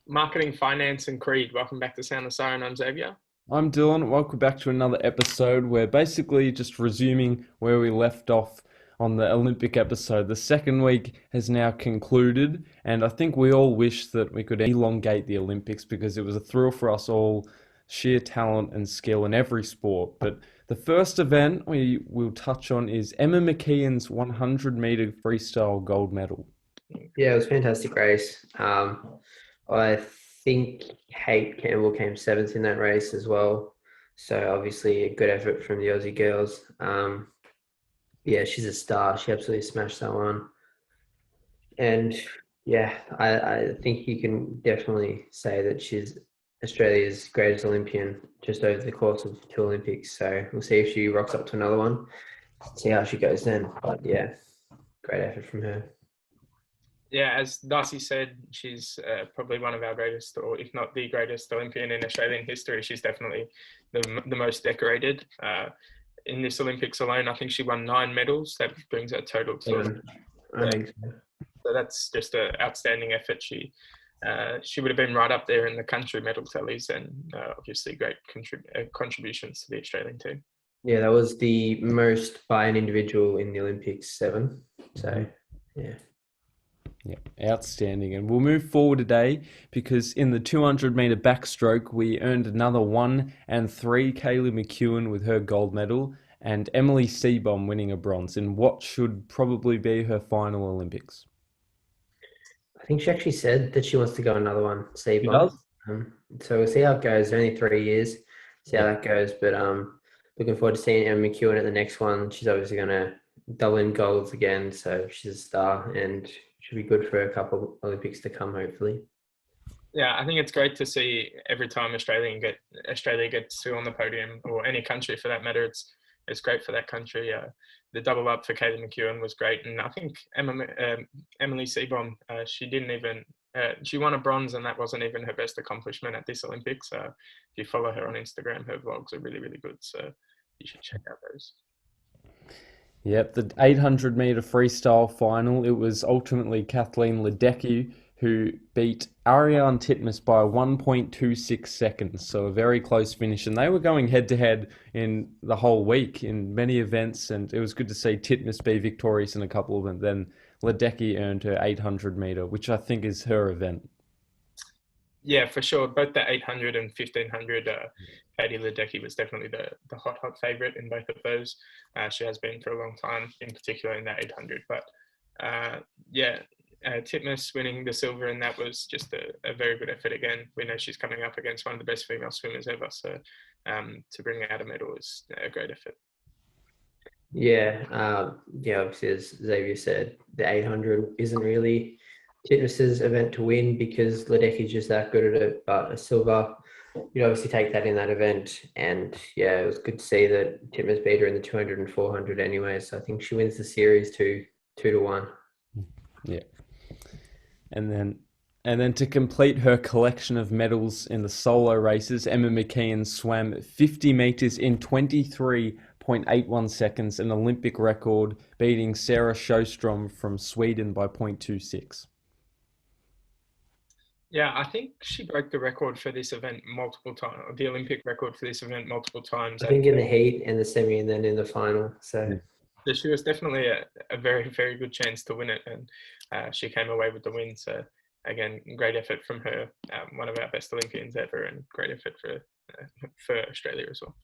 Marketing, Finance, and Creed. Welcome back to Sound the Siren. I'm Xavier. I'm Dylan. Welcome back to another episode. We're basically just resuming where we left off on the Olympic episode. The second week has now concluded, and I think we all wish that we could elongate the Olympics because it was a thrill for us all, sheer talent and skill in every sport. But the first event we will touch on is Emma McKeon's 100-meter freestyle gold medal. Yeah, it was a fantastic race. I think Kate Campbell came seventh in that race as well. So obviously a good effort from the Aussie girls. Yeah, she's a star. She absolutely smashed that one. And yeah, I think you can definitely say that she's Australia's greatest Olympian just over the course of two Olympics. So we'll see if she rocks up to another one, see how she goes then. But yeah, great effort from her. Yeah, as Darcy said, she's probably one of our greatest, or if not the greatest Olympian in Australian history. She's definitely the most decorated. In this Olympics alone, I think she won 9 medals. That brings her total to... I think so. So that's just an outstanding effort. She would have been right up there in the country medal tallies, and obviously great contributions to the Australian team. Yeah, that was the most by an individual in the Olympics, 7. So, yeah. Yeah, outstanding. And we'll move forward today because in the 200-meter backstroke, we earned another 1 and 3. Kaylee McKeon with her gold medal and Emily Seebohm winning a bronze in what should probably be her final Olympics. I think she actually said that she wants to go another one, She Seaborn. does? So we'll see how it goes. Only 3 years, see how that goes. But looking forward to seeing Emma McKeon at the next one. She's obviously going to double in golds again, so she's a star and should be good for a couple of Olympics to come, hopefully. Yeah, I think it's great to see every time Australia gets to on the podium, or any country for that matter. It's great for that country. The double up for Kaylee McKeon was great, and I think Emily Seebohm, she won a bronze, and that wasn't even her best accomplishment at this Olympics. If you follow her on Instagram, her vlogs are really, really good. So you should check out those. Yep, the 800-meter freestyle final, it was ultimately Kathleen Ledecky who beat Ariane Titmus by 1.26 seconds. So a very close finish. And they were going head-to-head in the whole week in many events. And it was good to see Titmus be victorious in a couple of them. Then Ledecky earned her 800-meter, which I think is her event. Yeah, for sure. Both the 800 and 1500, Katie Ledecky was definitely the hot favourite in both of those. She has been for a long time, in particular in that 800. But Titmus winning the silver, and that was just a very good effort again. We know she's coming up against one of the best female swimmers ever. So to bring out a medal is a great effort. Yeah, obviously, as Xavier said, the 800 isn't really Titmus's event to win because Ledecky's just that good at it. But a silver, you'd obviously take that in that event. And yeah, it was good to see that Titmus beat her in the 200 and 400 anyway. So I think she wins the series 2-1. Yeah. And then to complete her collection of medals in the solo races, Emma McKeon swam 50 meters in 23.81 seconds, an Olympic record, beating Sarah Sjöström from Sweden by 0.26. Yeah, I think she broke the record for this event multiple times, the Olympic record for this event multiple times. I think in the heat and the semi and then in the final. So she was definitely a very, very good chance to win it, and she came away with the win. So again, great effort from her, one of our best Olympians ever, and great effort for Australia as well.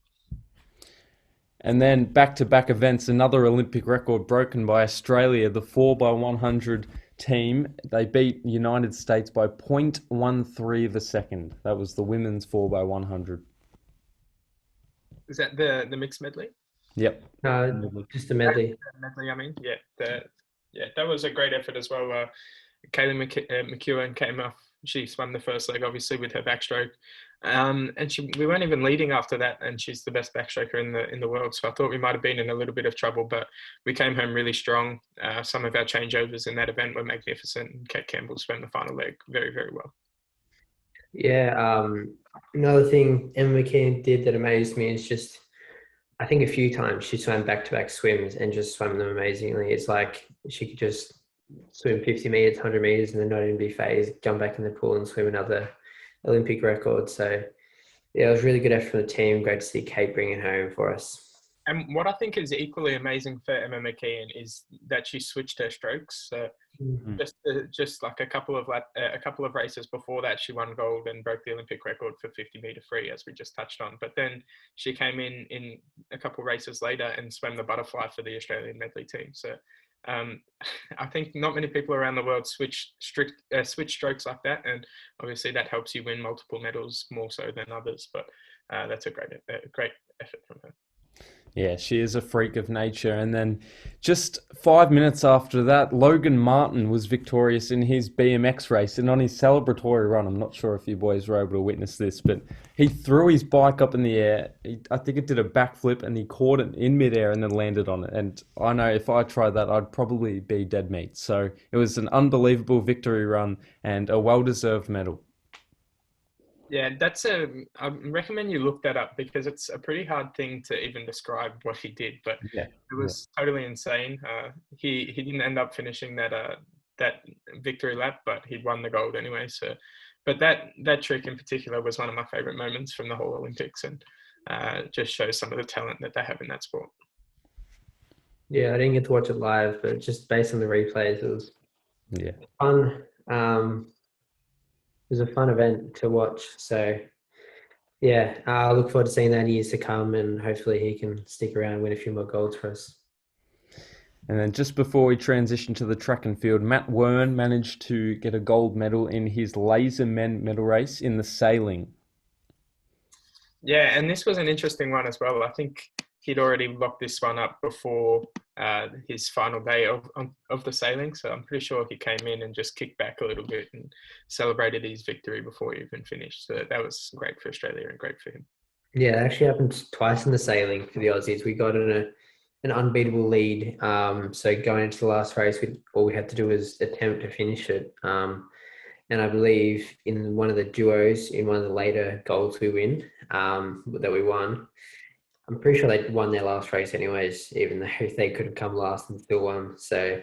And then back-to-back events, another Olympic record broken by Australia, the 4x100 team. They beat United States by 0.13 of a second. That was the women's 4x100. Is that the mixed medley? Yep. Just a medley. Medley, I mean, that was a great effort as well. Kaylee McKeon came off. She swam the first leg, obviously, with her backstroke, and we weren't even leading after that. And she's the best backstroker in the world. So I thought we might have been in a little bit of trouble, but we came home really strong. Some of our changeovers in that event were magnificent. And Kate Campbell swam the final leg very, very well. Yeah. Another thing Emma McKeon did that amazed me is just, I think a few times she swam back-to-back swims and just swam them amazingly. It's like she could just swim 50 meters, 100 meters, and then not even be phased, jump back in the pool and swim another Olympic record. So yeah, it was really good effort from the team. Great to see Kate bring it home for us. And what I think is equally amazing for Emma McKeon is that she switched her strokes. So just like a couple of races before that, she won gold and broke the Olympic record for 50-meter free, as we just touched on. But then she came in a couple of races later and swam the butterfly for the Australian medley team. So I think not many people around the world switch strokes like that, and obviously that helps you win multiple medals more so than others. But that's a great effort from her. Yeah, she is a freak of nature. And then just 5 minutes after that, Logan Martin was victorious in his BMX race. And on his celebratory run, I'm not sure if you boys were able to witness this, but he threw his bike up in the air. I think it did a backflip and he caught it in midair and then landed on it. And I know if I tried that, I'd probably be dead meat. So it was an unbelievable victory run and a well-deserved medal. Yeah, I recommend you look that up because it's a pretty hard thing to even describe what he did, but Yeah. it was totally insane. He didn't end up finishing that victory lap, but he won the gold anyway. So, but that trick in particular was one of my favorite moments from the whole Olympics, and just shows some of the talent that they have in that sport. Yeah, I didn't get to watch it live, but just based on the replays, it was fun. It was a fun event to watch. So yeah, I look forward to seeing that in years to come, and hopefully he can stick around and win a few more golds for us. And then just before we transition to the track and field, Matt Wern managed to get a gold medal in his laser men medal race in the sailing. Yeah, and this was an interesting one as well. I think he'd already locked this one up before his final day of the sailing. So I'm pretty sure he came in and just kicked back a little bit and celebrated his victory before he even finished. So that was great for Australia and great for him. Yeah, it actually happened twice in the sailing for the Aussies. We got an unbeatable lead. So going into the last race, all we had to do was attempt to finish it. And I believe in one of the duos, in one of the later golds we win, that we won, I'm pretty sure they won their last race anyways, even though they could have come last and still won. So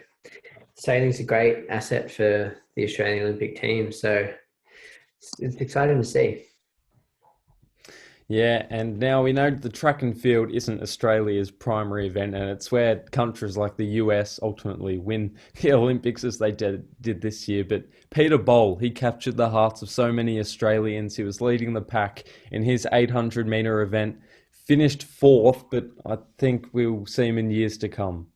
sailing's a great asset for the Australian Olympic team. So it's exciting to see. Yeah, and now we know the track and field isn't Australia's primary event, and it's where countries like the US ultimately win the Olympics as they did this year. But Peter Bol, he captured the hearts of so many Australians. He was leading the pack in his 800-meter event, finished fourth, but I think we'll see him in years to come.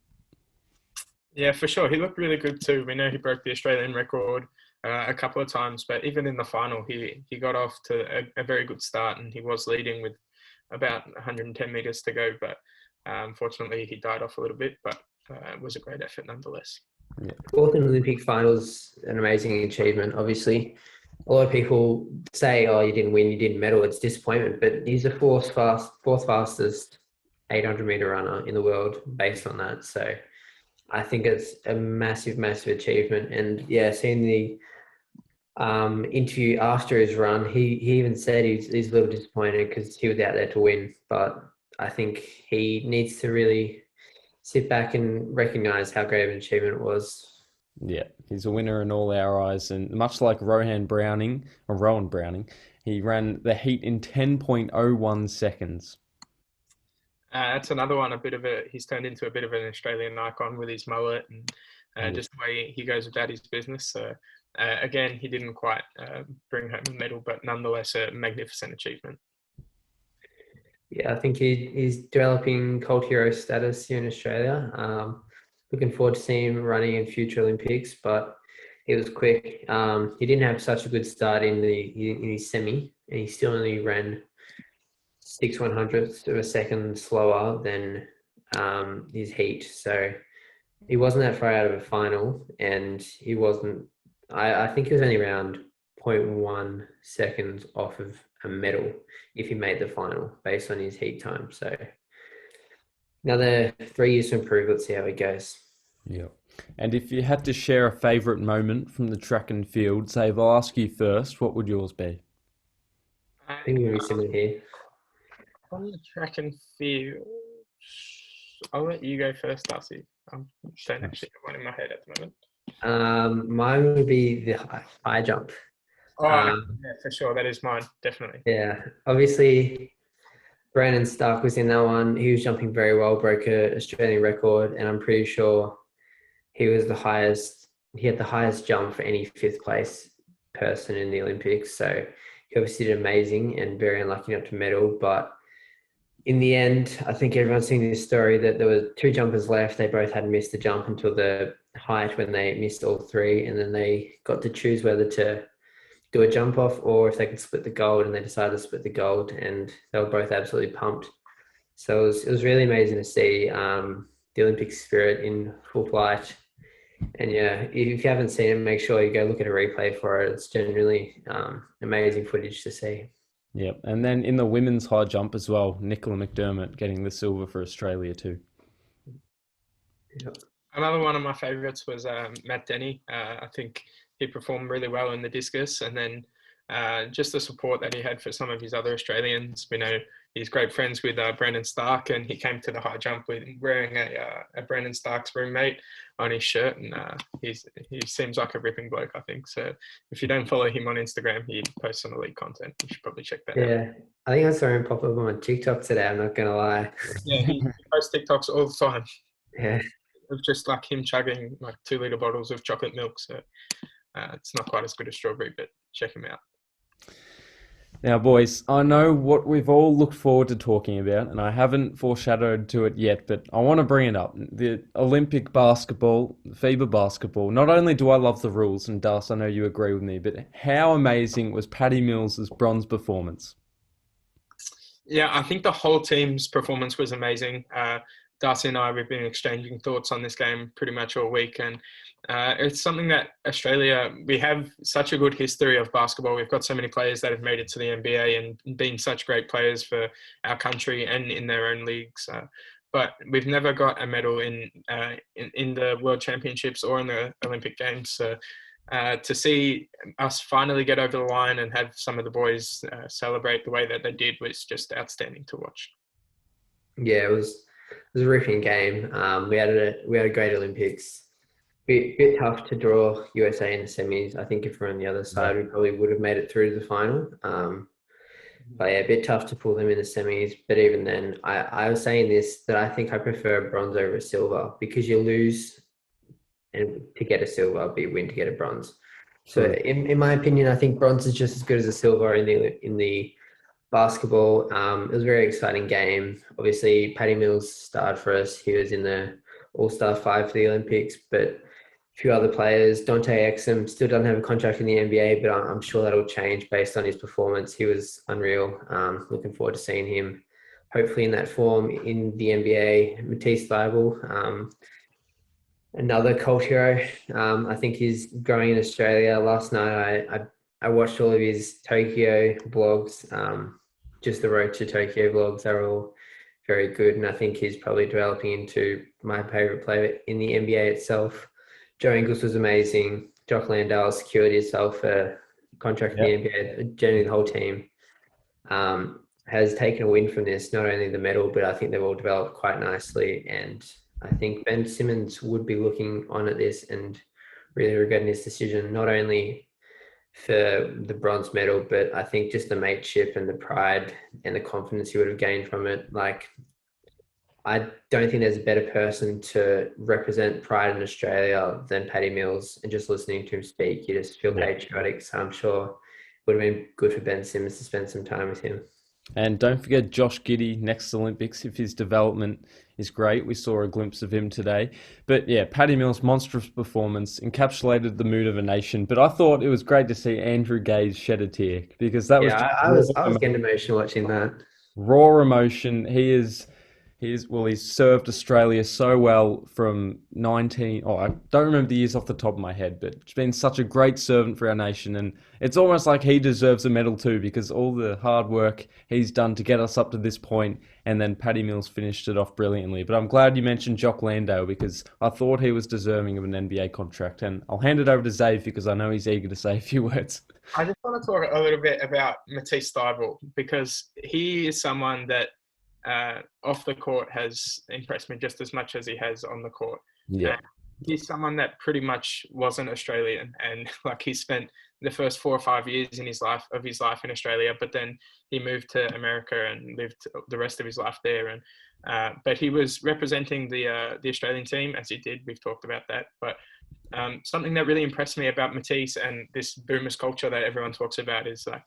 Yeah, for sure. He looked really good too. We know he broke the Australian record a couple of times, but even in the final, he got off to a very good start, and he was leading with about 110 meters to go. But unfortunately, he died off a little bit, but it was a great effort nonetheless. Yeah. Fourth in Olympic finals, an amazing achievement. Obviously, a lot of people say, "Oh, you didn't win, you didn't medal." It's disappointment, but he's the fourth fastest 800-meter runner in the world based on that. So I think it's a massive, massive achievement. And yeah, seeing the interview after his run, he even said he's a little disappointed because he was out there to win. But I think he needs to really sit back and recognize how great of an achievement it was. Yeah, he's a winner in all our eyes. And much like Rowan Browning, he ran the heat in 10.01 seconds. That's another one, he's turned into a bit of an Australian icon with his mullet and just the way he goes about his business. So again, he didn't quite bring home a medal, but nonetheless a magnificent achievement. Yeah, I think he's developing cult hero status here in Australia. Looking forward to seeing him running in future Olympics, but he was quick. He didn't have such a good start in his semi, and he still only ran 6/100ths of a second slower than his heat. So he wasn't that far out of a final, and he wasn't. I think he was only around 0.1 seconds off of a medal if he made the final based on his heat time. So another 3 years to improve. Let's see how it goes. Yeah. And if you had to share a favourite moment from the track and field, say if I'll ask you first, what would yours be? I think we're similar here. On the track and field, I'll let you go first, Darcy. I don't actually have one in my head at the moment. Mine would be the high jump. Oh, Um, yeah, for sure. That is mine, definitely. yeah, obviously Brandon Stark was in that one. He was jumping very well, broke a Australian record, and I'm pretty sure he was the highest. He had the highest jump for any fifth place person in the Olympics. So he obviously did amazing and very unlucky not to medal. But in the end, I think everyone's seen this story that there were two jumpers left. They both had missed the jump until the height when they missed all three, and then they got to choose whether to do a jump off or if they could split the gold, and they decided to split the gold, and they were both absolutely pumped. So it was really amazing to see the Olympic spirit in full flight. And yeah, if you haven't seen it, make sure you go look at a replay for it. It's generally amazing footage to see. Yep. And then in the women's high jump as well, Nicola McDermott getting the silver for Australia too. Yep. Another one of my favourites was Matt Denny. I think he performed really well in the discus, and then just the support that he had for some of his other Australians. We know he's great friends with Brandon Stark, and he came to the high jump with wearing a Brandon Stark's roommate on his shirt, and he seems like a ripping bloke, I think. So if you don't follow him on Instagram, he posts some elite content. You should probably check that out. Yeah, I think I saw him pop up on TikTok today. I'm not gonna lie. Yeah, he posts TikToks all the time. Yeah. Of just like him chugging like 2 litre bottles of chocolate milk. So it's not quite as good as strawberry, but check him out. Now, boys, I know what we've all looked forward to talking about, and I haven't foreshadowed to it yet, but I want to bring it up. The Olympic basketball, FIBA basketball. Not only do I love the rules, and Das, I know you agree with me, but how amazing was Patty Mills' bronze performance? Yeah, I think the whole team's performance was amazing. Darcy and I, we've been exchanging thoughts on this game pretty much all week. And it's something that Australia, we have such a good history of basketball. We've got so many players that have made it to the NBA and been such great players for our country and in their own leagues. But we've never got a medal in the World Championships or in the Olympic Games. So to see us finally get over the line and have some of the boys celebrate the way that they did was just outstanding to watch. Yeah, it was a ripping game. We had a great Olympics. Bit tough to draw USA in the semis. I think if we're on the other side, we probably would have made it through to the final. But yeah, a bit tough to pull them in the semis. But even then, I was saying this, that I think I prefer bronze over silver, because you lose and to get a silver, but you win to get a bronze. So in my opinion, I think bronze is just as good as a silver in the basketball. It was a very exciting game. Obviously, Patty Mills starred for us. He was in the All-Star 5 for the Olympics, but a few other players. Dante Exum still doesn't have a contract in the NBA, but I'm sure that'll change based on his performance. He was unreal. Looking forward to seeing him hopefully in that form in the NBA. Matisse Thybulle, another cult hero. I think he's growing in Australia. Last night, I watched all of his Tokyo blogs, just the Road to Tokyo vlogs. They're all very good, and I think he's probably developing into my favorite player in the NBA itself. Joe Ingles was amazing. Jock Landale secured himself a contract in the NBA. Generally, the whole team has taken a win from this, not only the medal, but I think they've all developed quite nicely. And I think Ben Simmons would be looking on at this and really regretting his decision, not only for the bronze medal, but I think just the mateship and the pride and the confidence he would have gained from it. Like, I don't think there's a better person to represent pride in Australia than Patty Mills. And just listening to him speak, you just feel patriotic. So I'm sure it would have been good for Ben Simmons to spend some time with him. And don't forget Josh Giddey next Olympics, if his development is great. We saw a glimpse of him today. But yeah, Patty Mills' monstrous performance encapsulated the mood of a nation. But I thought it was great to see Andrew Gaze shed a tear, because that was I was getting emotional watching that. Raw emotion. He's served Australia so well from I don't remember the years off the top of my head, but it's been such a great servant for our nation. And it's almost like he deserves a medal too, because all the hard work he's done to get us up to this point, and then Patty Mills finished it off brilliantly. But I'm glad you mentioned Jock Landale, because I thought he was deserving of an NBA contract. And I'll hand it over to Zave, because I know he's eager to say a few words. I just want to talk a little bit about Matisse Thybulle, because he is someone that off the court has impressed me just as much as he has on the court. Yeah. he's someone that pretty much wasn't Australian, and like he spent the first 4 or 5 years in his life in Australia, but then he moved to America and lived the rest of his life there. And but he was representing the Australian team as he did. We've talked about that, but something that really impressed me about Matisse and this Boomers culture that everyone talks about is like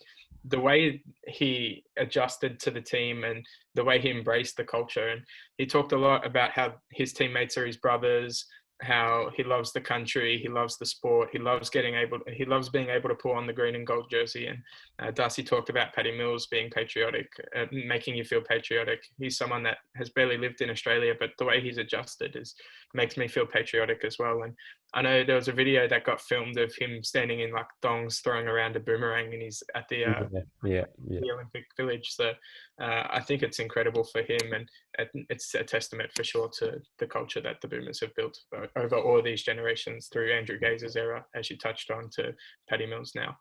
the way he adjusted to the team and the way he embraced the culture. And he talked a lot about how his teammates are his brothers, how he loves the country, he loves the sport, he loves being able to pull on the green and gold jersey. And Darcy talked about Paddy Mills being patriotic, making you feel patriotic. He's someone that has barely lived in Australia, but the way he's adjusted makes me feel patriotic as well. And I know there was a video that got filmed of him standing in like thongs throwing around a boomerang, and he's at the Olympic Village. So I think it's incredible for him, and it's a testament for sure to the culture that the Boomers have built over all of these generations through Andrew Gazer's era, as you touched on, to Paddy Mills now.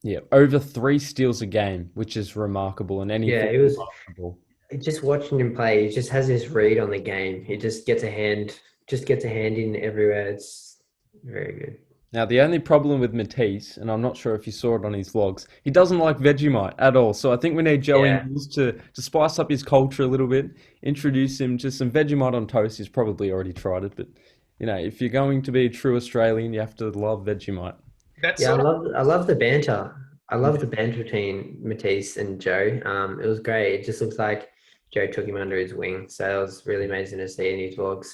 Yeah, over 3 steals a game, which is remarkable. And it was remarkable. Just watching him play, he just has this read on the game. He just gets a hand in everywhere. It's very good. Now, the only problem with Matisse, and I'm not sure if you saw it on his vlogs, he doesn't like Vegemite at all. So I think we need Joe Ingles to spice up his culture a little bit, introduce him to some Vegemite on toast. He's probably already tried it, but if you're going to be a true Australian, you have to love Vegemite. I love the banter. I love the banter between Matisse and Joe. It was great. It just looks like Joe took him under his wing. So it was really amazing to see in his vlogs.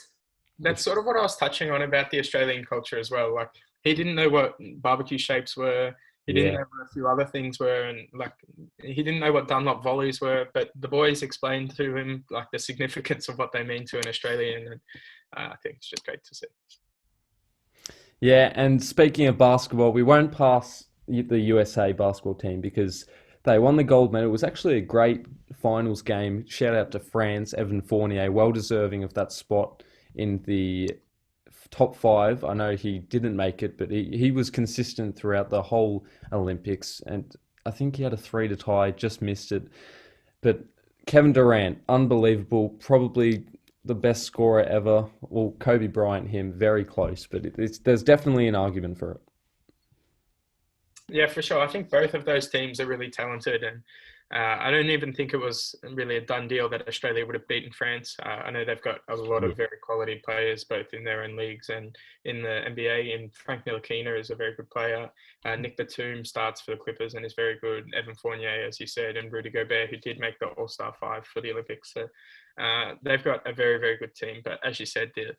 That's sort of what I was touching on about the Australian culture as well. Like, he didn't know what barbecue shapes were. He didn't know what a few other things were, and like he didn't know what Dunlop volleys were. But the boys explained to him like the significance of what they mean to an Australian, and I think it's just great to see. Yeah, and speaking of basketball, we won't pass the USA basketball team because they won the gold medal. It was actually a great finals game. Shout out to France, Evan Fournier, well deserving of that spot in the top 5. I know he didn't make it, but he was consistent throughout the whole Olympics, and I think he had a 3 to tie, just missed it. But Kevin Durant, unbelievable, probably the best scorer ever. Well, Kobe Bryant, him, very close, but there's definitely an argument for it. Yeah, for sure. I think both of those teams are really talented, and I don't even think it was really a done deal that Australia would have beaten France. I know they've got a lot of very quality players, both in their own leagues and in the NBA. And Frank Ntilikina is a very good player. Nick Batum starts for the Clippers and is very good. Evan Fournier, as you said, and Rudy Gobert, who did make the All-Star 5 for the Olympics. So they've got a very, very good team. But as you said, the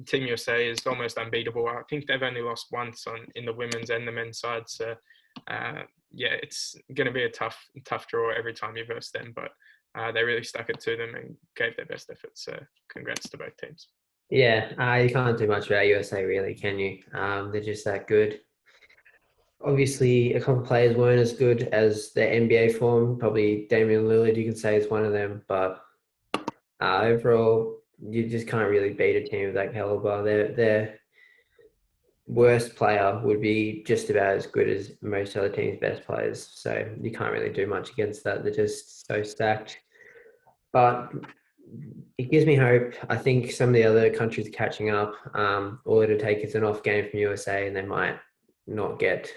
Team USA is almost unbeatable. I think they've only lost once in the women's and the men's side. So it's going to be a tough draw every time you verse them, but they really stuck it to them and gave their best effort. So congrats to both teams. Yeah, you can't do much about USA, really, can you? They're just that good. Obviously, a couple of players weren't as good as their NBA form. Probably Damian Lillard, you could say, is one of them. But overall, you just can't really beat a team of that caliber. Their worst player would be just about as good as most other teams' best players. So you can't really do much against that. They're just so stacked. But it gives me hope. I think some of the other countries are catching up. All it'll take is an off game from USA and they might not get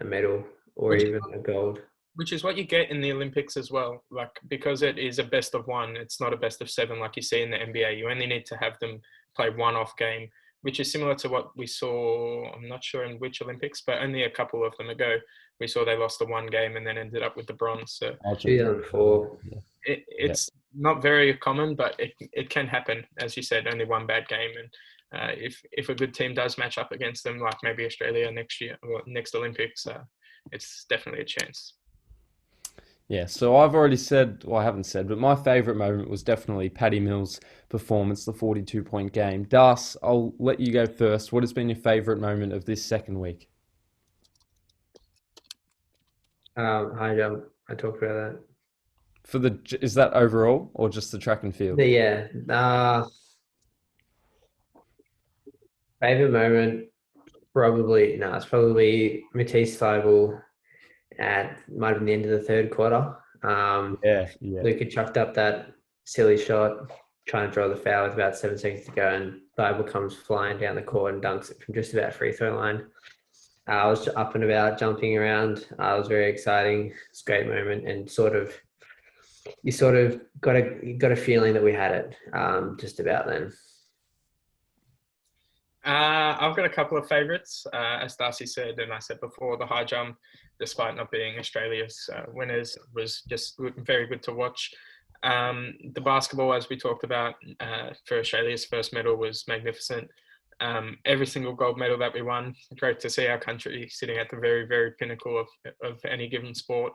a medal or even a gold. Which is what you get in the Olympics as well. Like, because it is a best of 1, it's not a best of 7 like you see in the NBA. You only need to have them play one off game, which is similar to what we saw, I'm not sure in which Olympics, but only a couple of them ago, we saw they lost the one game and then ended up with the bronze. So 2004. It's not very common, but it can happen. As you said, only one bad game. And if a good team does match up against them, like maybe Australia next year or next Olympics, it's definitely a chance. Yeah, so I've already said, well, I haven't said, but my favourite moment was definitely Paddy Mills' performance, the 42-point game. Das, I'll let you go first. What has been your favourite moment of this second week? High jump. I talked about that. Is that overall or just the track and field? Yeah. Favourite moment, it's probably Matisse Thybulle might have been the end of the third quarter. Luka chucked up that silly shot trying to draw the foul with about 7 seconds to go, and Bible comes flying down the court and dunks it from just about free throw line. I was up and about, jumping around. It was very exciting. It's a great moment, and you sort of got a feeling that we had it just about then. I've got a couple of favourites. As Darcy said, and I said before, the high jump, despite not being Australia's winners, was just very good to watch. The basketball, as we talked about, for Australia's first medal was magnificent. Every single gold medal that we won, great to see our country sitting at the very, very pinnacle of any given sport.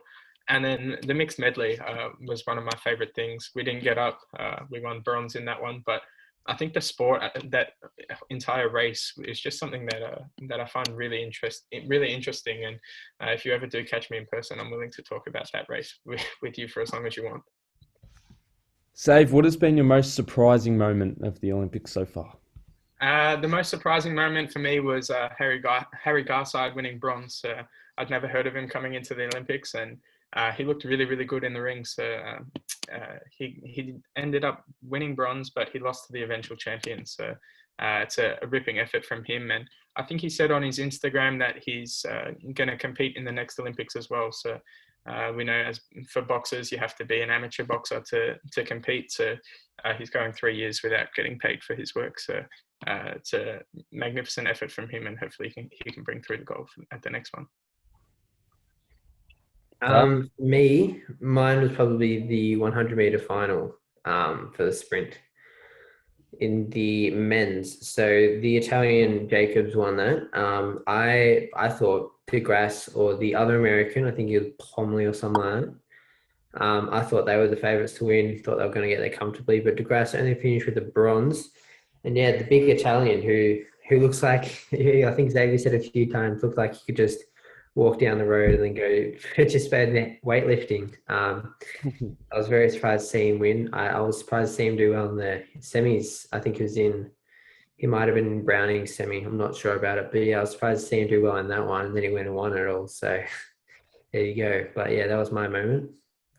And then the mixed medley was one of my favourite things. We didn't get up. We won bronze in that one, but I think the sport, that entire race, is just something that I find really interesting. And if you ever do catch me in person, I'm willing to talk about that race with you for as long as you want. Save, what has been your most surprising moment of the Olympics so far? The most surprising moment for me was Harry Garside winning bronze. I'd never heard of him coming into the Olympics, and he looked really, really good in the ring. So he ended up winning bronze, but he lost to the eventual champion. So it's a ripping effort from him. And I think he said on his Instagram that he's going to compete in the next Olympics as well. So we know, as for boxers, you have to be an amateur boxer to compete. So he's going 3 years without getting paid for his work. So it's a magnificent effort from him, and hopefully he can bring through the gold at the next one. Mine was probably the 100-meter final for the sprint in the men's. So the Italian Jacobs won that. I thought De Grasse, or the other American, I think he was Plumley or something like that. I thought they were the favourites to win. Thought they were going to get there comfortably, but De Grasse only finished with the bronze. And yeah, the big Italian who looks like, I think Xavier said a few times, looked like he could just walk down the road and then go participate in weightlifting. I was very surprised to see him win. I was surprised to see him do well in the semis. I think he might have been in Browning's semi. I'm not sure about it, but yeah, I was surprised to see him do well in that one, and then he went and won it all. So there you go. But yeah, that was my moment.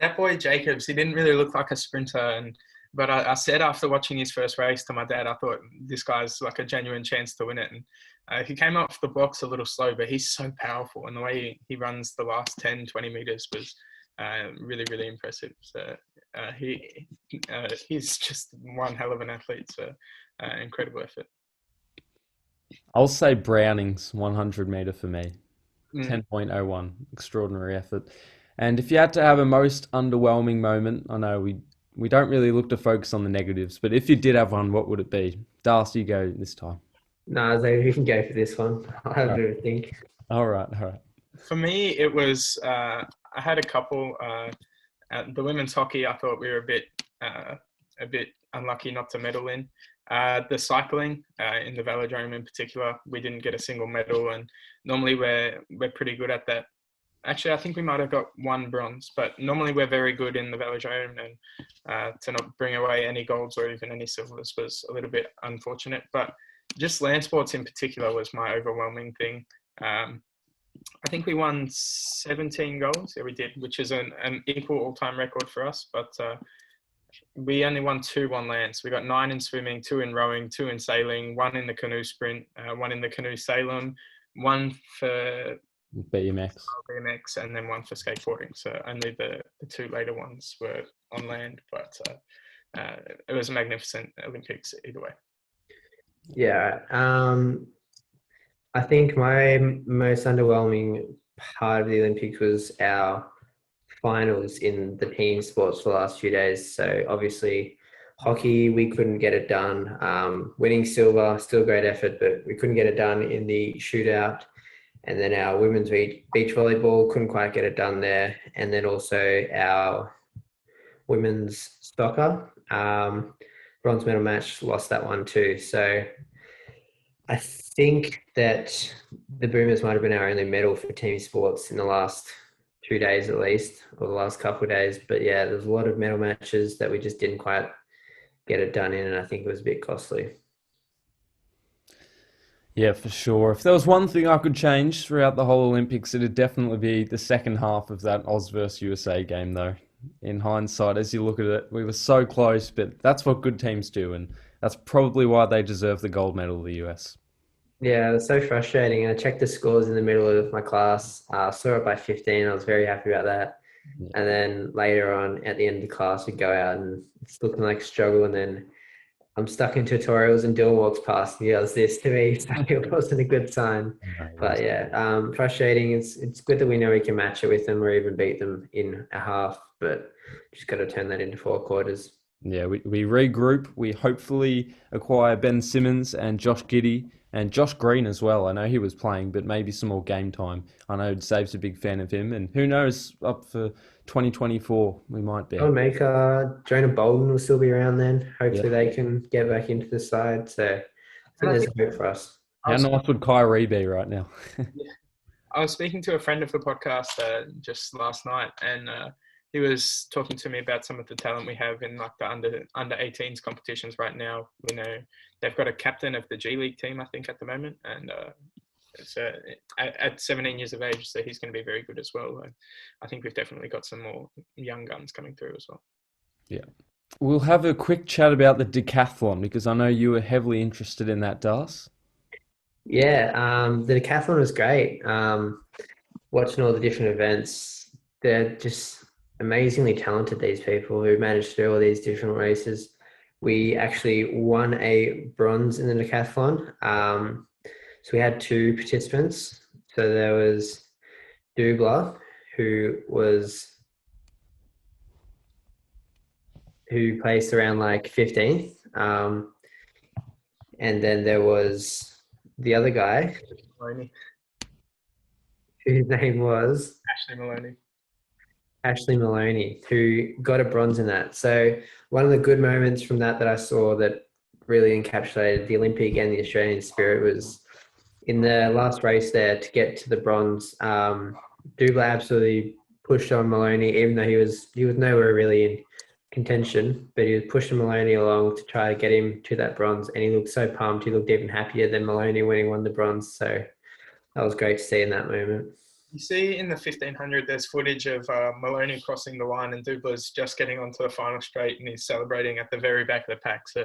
That boy Jacobs, he didn't really look like a sprinter, but I said after watching his first race to my dad, I thought this guy's like a genuine chance to win it. And he came off the blocks a little slow, but he's so powerful. And the way he runs the last 10, 20 meters was really, really impressive. So he's just one hell of an athlete. So incredible effort. I'll say Browning's 100-meter for me. 10.01. Extraordinary effort. And if you had to have a most underwhelming moment, I know we don't really look to focus on the negatives, but if you did have one, what would it be? Darcy, go this time. No, Xavier, you can go for this one. I'll have a bit of a think. All right. For me, it was, I had a couple. The women's hockey, I thought we were a bit unlucky not to medal in. The cycling, in the velodrome in particular, we didn't get a single medal, and normally we're pretty good at that. Actually, I think we might have got one bronze, but normally we're very good in the velodrome, and to not bring away any golds or even any silvers was a little bit unfortunate. But just land sports in particular was my overwhelming thing. I think we won 17 golds. Yeah, we did, which is an equal all-time record for us. But we only won 2 on land. So we got 9 in swimming, 2 in rowing, 2 in sailing, 1 in the canoe sprint, 1 in the canoe slalom, 1 for BMX, and then 1 for skateboarding. So only the 2 later ones were on land. But it was a magnificent Olympics either way. Yeah. I think my most underwhelming part of the Olympics was our finals in the team sports for the last few days. So obviously hockey, we couldn't get it done. Winning silver, still a great effort, but we couldn't get it done in the shootout. And then our women's beach volleyball, couldn't quite get it done there. And then also our women's soccer, bronze medal match, lost that one too. So I think that the Boomers might have been our only medal for team sports in the last 2 days at least, or the last couple of days. But yeah, there's a lot of medal matches that we just didn't quite get it done in, and I think it was a bit costly. Yeah, for sure. If there was one thing I could change throughout the whole Olympics, it'd definitely be the second half of that Oz versus USA game, though. in hindsight as you look at it. We were so close, but that's what good teams do, and that's probably why they deserve the gold medal, the US. Yeah, it was so frustrating. I checked the scores in the middle of my class, saw it by 15. I was very happy about that. Yeah. And then later on at the end of the class, we'd go out and it's looking like a struggle. And then I'm stuck in tutorials and Dylan walks past and yells this to me. So it wasn't a good sign. But yeah, frustrating. It's good that we know we can match it with them or even beat them in a half, but just got to turn that into 4 quarters. Yeah, we regroup. We hopefully acquire Ben Simmons and Josh Giddey and Josh Green as well. I know he was playing, but maybe some more game time. I know Save's a big fan of him, and who knows, up for 2024, we might be. I'll make Jonah Bolden will still be around then. Hopefully Yeah. they can get back into the side. So I think there's hope for us. How nice would Kyrie be right now? I was speaking to a friend of the podcast just last night, and he was talking to me about some of the talent we have in like the under 18s competitions right now. We know they've got a captain of the G League team, I think, at the moment, and so at 17 years of age, so he's going to be very good as well. I think we've definitely got some more young guns coming through as well. Yeah. We'll have a quick chat about the decathlon because I know you were heavily interested in that, Das. Yeah, the decathlon was great. Watching all the different events, they're just amazingly talented, these people who managed to do all these different races. We actually won a bronze in the decathlon. So we had 2 participants. So there was Dubler, who placed around like 15th. And then there was the other guy, Maloney. whose name was Ashley Maloney, who got a bronze in that. So one of the good moments from that I saw that really encapsulated the Olympic and the Australian spirit was in the last race there to get to the bronze. Dubler absolutely pushed on Maloney, even though he was nowhere really in contention, but he was pushing Maloney along to try to get him to that bronze, and he looked so pumped. He looked even happier than Maloney when he won the bronze. So that was great to see in that moment. You see in the 1500, there's footage of Maloney crossing the line and Dubler's just getting onto the final straight and he's celebrating at the very back of the pack. So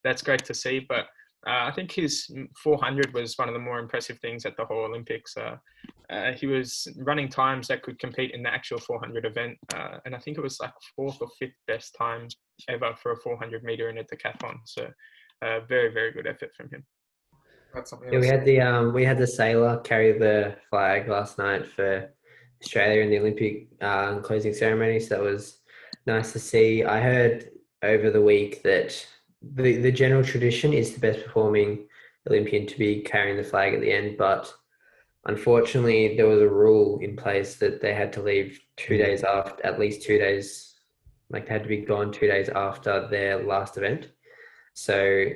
that's great to see. But I think his 400 was one of the more impressive things at the whole Olympics. He was running times that could compete in the actual 400 event. And I think it was like 4th or 5th best time ever for a 400 meter in a decathlon. So very, very good effort from him. That's something else. We had the sailor carry the flag last night for Australia in the Olympic closing ceremony. So that was nice to see. I heard over the week that the general tradition is the best performing Olympian to be carrying the flag at the end, but unfortunately there was a rule in place that they had to leave 2 days after, at least 2 days, like they had to be gone 2 days after their last event. So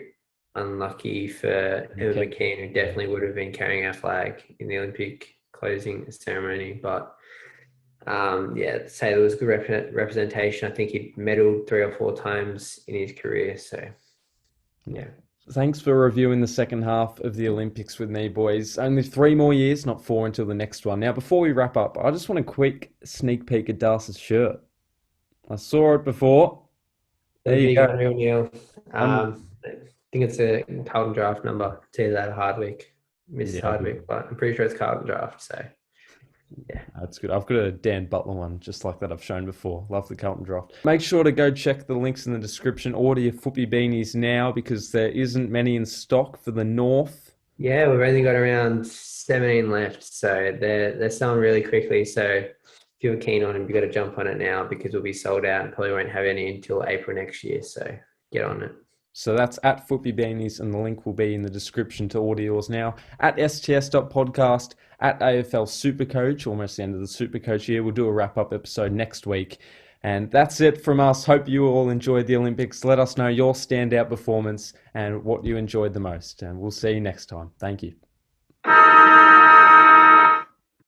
unlucky for Emma McKeon, who definitely would have been carrying our flag in the Olympic closing ceremony. But yeah, say there was good representation. I think he'd medaled 3 or 4 times in his career. So yeah. Thanks for reviewing the second half of the Olympics with me, boys. Only 3 more years, not 4 until the next one. Now, before we wrap up, I just want a quick sneak peek at Darcy's shirt. I saw it before. There you go. Unreal Neil. I think it's a Carlton Draft number. It's either that or Hardwick, Mrs. Hardwick, but I'm pretty sure it's Carlton Draft. So yeah, that's good. I've got a Dan Butler one just like that I've shown before. Love the Carlton Draft. Make sure to go check the links in the description. Order your footy beanies now because there isn't many in stock for the North. Yeah, we've only got around 17 left, so they're selling really quickly. So if you're keen on them, you've got to jump on it now because we'll be sold out and probably won't have any until April next year. So get on it. So that's at Footy Beanies, and the link will be in the description to order yours now. At sts.podcast, at AFL Supercoach, almost the end of the Supercoach year. We'll do a wrap-up episode next week. And that's it from us. Hope you all enjoyed the Olympics. Let us know your standout performance and what you enjoyed the most. And we'll see you next time. Thank you.